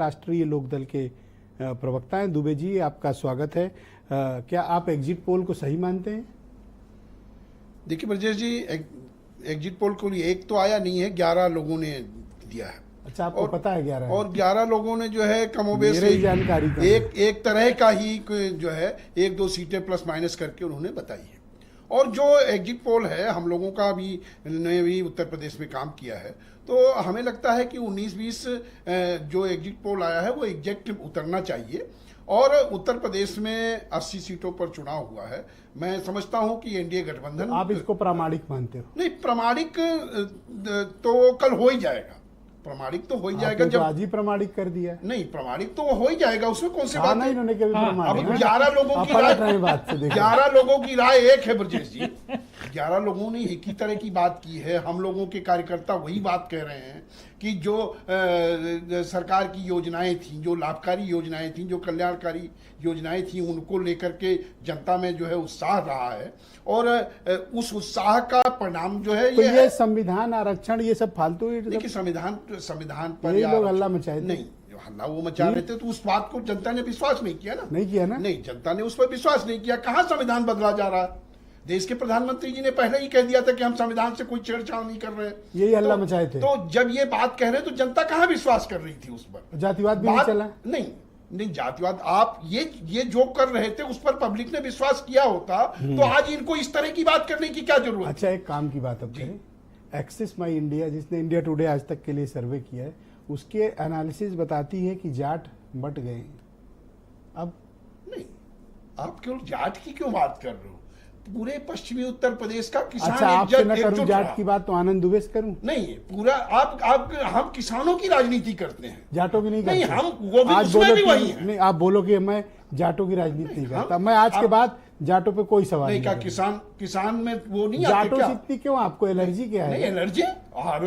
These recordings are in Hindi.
राष्ट्रीय लोकदल के प्रवक्ता हैं। दुबे जी, आपका स्वागत है। क्या आप एग्जिट पोल को सही मानते हैं? देखिए ब्रजेश जी, एग्जिट पोल को एक तो आया नहीं है, 11 लोगों ने दिया है। अच्छा, आपको पता है 11 और 11 लोगों ने जो है कमोबेश जानकारी एक तरह का ही जो है 1-2 सीटें प्लस माइनस करके उन्होंने बताई है। और जो एग्जिट पोल है, हम लोगों का भी ने भी उत्तर प्रदेश में काम किया है, तो हमें लगता है कि 19-20 जो एग्जिट पोल आया है वो एग्जैक्ट उतरना चाहिए। और उत्तर प्रदेश में 80 सीटों पर चुनाव हुआ है। मैं समझता हूं कि एनडीए गठबंधन, आप इसको प्रामाणिक मानते हो? नहीं, प्रामाणिक तो कल हो ही जाएगा। प्रमाणिक तो हो ही जाएगा। जब आज ही प्रमाणिक कर दिया। नहीं, प्रमाणिक तो हो ही जाएगा, उसमें कौन सी बात है? इन्होंने कभी प्रमाणिक। अब 11 लोगों की राय, 11 लोगों की राय एक है ब्रजेश जी। 11 लोगों ने एक ही तरह की बात की है। हम लोगों के कार्यकर्ता वही बात कह रहे हैं कि जो सरकार की योजनाएं थी, जो लाभकारी योजनाएं थी, जो कल्याणकारी योजनाएं थी, उनको लेकर के जनता में जो है उत्साह रहा है। और उस उत्साह का परिणाम जो है तो ये संविधान, आरक्षण, ये सब फालतू। देखिए, संविधान पर ये लोग हल्ला मचाए नहीं, हल्ला वो मचा रहे थे तो उस बात को जनता ने विश्वास नहीं किया ना। नहीं किया ना? नहीं, जनता ने उस पर विश्वास नहीं किया। कहाँ संविधान बदला जा रहा है? देश के प्रधानमंत्री जी ने पहले ही कह दिया था कि हम संविधान से कोई छेड़छाड़ नहीं कर रहे। यही हल्ला मचाए थे। तो जब ये बात कह रहे तो जनता कहाँ विश्वास कर रही थी उस पर? जातिवाद भी नहीं चला? नहीं, जातिवाद आप ये जो कर रहे थे उस पर पब्लिक ने विश्वास किया होता तो आज इनको इस तरह की बात करने की क्या जरूरत? अच्छा, एक काम की बात अब करें। एक्सेस माई इंडिया, जिसने इंडिया टुडे आज तक के लिए सर्वे किया है, उसके एनालिसिस बताती है कि जाट बट गए। अब नहीं, आप केवल जाट की क्यों बात कर रहे हो? पूरे पश्चिमी उत्तर प्रदेश का किसान। अच्छा, आपसे न करूं जाट की बात तो आनंद दुबे से करूं? नहीं, पूरा आप हम किसानों की राजनीति करते हैं, जाटों की नहीं करते। नहीं, हम वो भी, आज उसमें भी वही है। नहीं, आप बोलो कि मैं जाटों की राजनीति नहीं करता। मैं आज के बाद जाटों पे कोई सवाल नहीं। क्या किसान में वो नहीं? जाटों से इतनी क्यों आपको एलर्जी? क्या है? नहीं, एलर्जी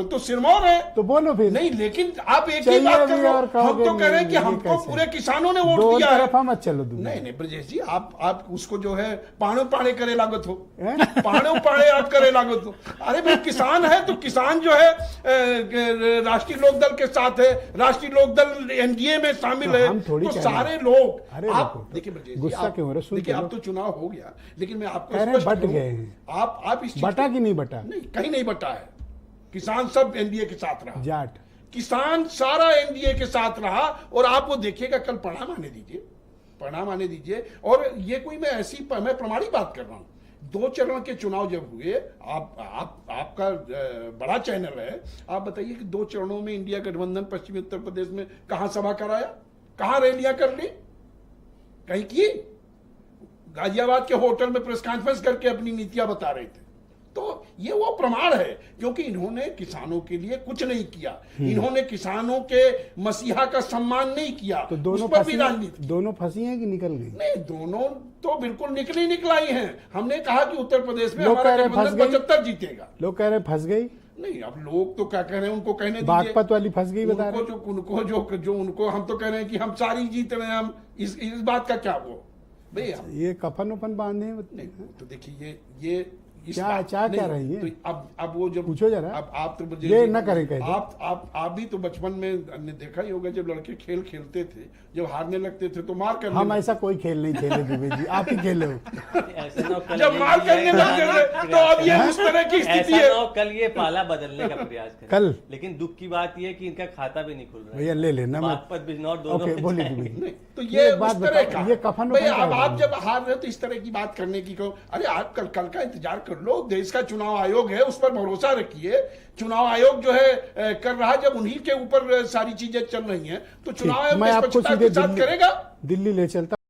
तो सिरमौर है। तो बोलो फिर। नहीं, लेकिन आप एक ही बात कर रहे हो। हम तो कह रहे हैं कि हमको पूरे किसानों ने वोट दिया है। मत चलो। नहीं ब्रजेश जी, आप उसको जो है पाणो पाड़े करे लागत हो, पाणो पाड़े आप करे लागत हो। अरे भाई, किसान है तो किसान जो है राष्ट्रीय लोकदल के साथ है, राष्ट्रीय लोकदल एनडीए में शामिल है, तो सारे लोग। आप देखिए ब्रजेश जी, गुस्सा क्यों हो रहे? देखिए, अब तो चुनाव हो गया, लेकिन मैं आपको बट गए हैं। आप इस बटा कि नहीं बटा? नहीं, कहीं नहीं बटा है। किसान सब एनडीए के साथ रहा। जाट किसान सारा एनडीए के साथ रहा। और आप वो देखिएगा, कल परिणाम आने दीजिए। और ये कोई मैं प्रमाणिक बात कर रहा हूं। 2 चरण के चुनाव जब हुए, आपका बड़ा चैनल है, आप बताइए कि 2 चरणों में इंडिया गठबंधन पश्चिमी उत्तर प्रदेश में कहां सभा कराया, कहां रैलियां कर ली? कहीं की? गाजियाबाद के होटल में प्रेस कॉन्फ्रेंस करके अपनी नीतियां बता रहे थे। तो ये वो प्रमाण है, क्योंकि इन्होंने किसानों के लिए कुछ नहीं किया। इन्होंने किसानों के मसीहा का सम्मान नहीं किया। तो दोनों पर भी राजनीति, दोनों फंसी हैं कि निकल गई? नहीं, दोनों तो बिल्कुल निकलाई हैं। हमने कहा कि उत्तर प्रदेश में हमारा गठबंधन 75 जीतेगा। लोग कह रहे फंस गई। नहीं, अब लोग तो क्या कह रहे हैं, उनको कहने दीजिए। बागपत वाली फंस गई बता रहे हैं। उनको हम तो कह रहे हैं कि हम सारी जीत रहे हैं। हम इस बात का क्या वो भैया, ये कफन उफन बांधे नहीं, तो देखिए ये क्या रही है? तो अब वो जब पूछो जरा। अब आप तो ये न करें कहीं। आप भी तो बचपन में देखा ही होगा, जब लड़के खेल खेलते थे, जब हारने लगते थे तो मार करने। हम ऐसा कोई खेल नहीं खेले दुबे जी, आप ही खेले हो। जब मार करने लगते थे तो अब ये उस तरह की स्थिति है। कल ये पाला बदलने का प्रयास करें कल, लेकिन दुख की बात ये कि इनका खाता भी नहीं खुल रहा है। भैया ले लेना। ओके, बोलिए। तो ये उस तरह का, ये कफन। भैया अब आप जब हार रहे हो तो इस तरह की बात करने की कहो। अरे आप कल का इंतजार कर लो। देश का चुनाव आयोग है, उस पर भरोसा रखिए। चुनाव आयोग जो है कर रहा, जब उन्हीं के ऊपर सारी चीजें चल रही हैं तो चुनाव आयोग मैं आपको निष्पक्षता के साथ करेगा। दिल्ली ले चलता।